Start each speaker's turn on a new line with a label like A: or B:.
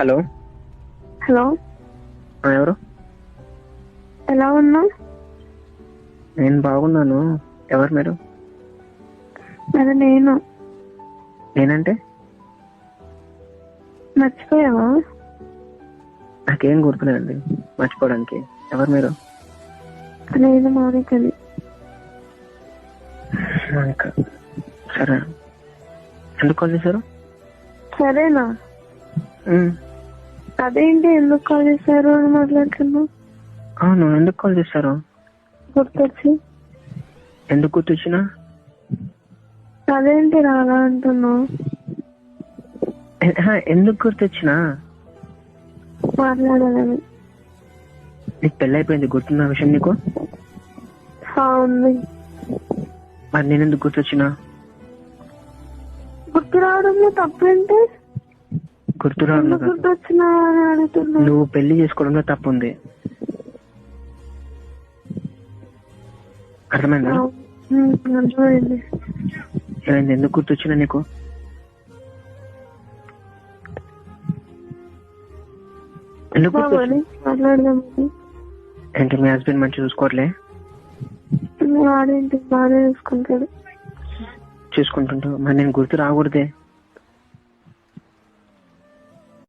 A: Hello
B: hello,
A: ఎవరు?
B: ఎలా ఉన్నావు?
A: నేను బాగున్నాను. ఎవరు మీరు?
B: అది నేను.
A: నేనంటే
B: మర్చిపోయావా?
A: నాకేం గుర్తులేదండి మర్చిపోవడానికి. ఎవరు మీరు?
B: నేను మౌనికని.
A: మౌనిక. సరే, ఎందుకు కాల్ చేశారు?
B: సరేనా?
A: ఉమ్,
B: అదేంటి ఎందుకు కాల్ చేశారు అని మాట్లాడుతున్నావు?
A: అవును, ఎందుకు కాల్ చేశారు?
B: గుర్తొచ్చి.
A: ఎందుకు గుర్తొచ్చినా?
B: అదేంటి రాలా అంటున్నావు?
A: ఎందుకు గుర్తొచ్చినా?
B: మాట్లాడాలని.
A: నీకు పెళ్ళి అయిపోయింది, గుర్తున్న విషయం నీకు?
B: ఉంది.
A: మరి నేను ఎందుకు గుర్తొచ్చినా?
B: గుర్తు రావడంలో తప్పేంటి?
A: గుర్తు రావడం కాదు,
B: గుర్తొచ్చినా అని అడుగుతున్నా.
A: నువ్వు పెళ్లి చేసుకోవడంలో తప్పు ఉంది. అర్థమైందా?
B: అర్థమైంది.
A: ఏమైంది? ఎందుకు గుర్తొచ్చినా నీకు? ఎందుకు
B: మాట్లాడదాం.
A: ఏంటి, మీ హస్బెండ్ మంచి చూసుకోవట్లే?
B: వాడేంటి బాగా చూసుకుంటాడు.
A: చూసుకుంటుంటావు, మరి నేను గుర్తు రాకూడదే?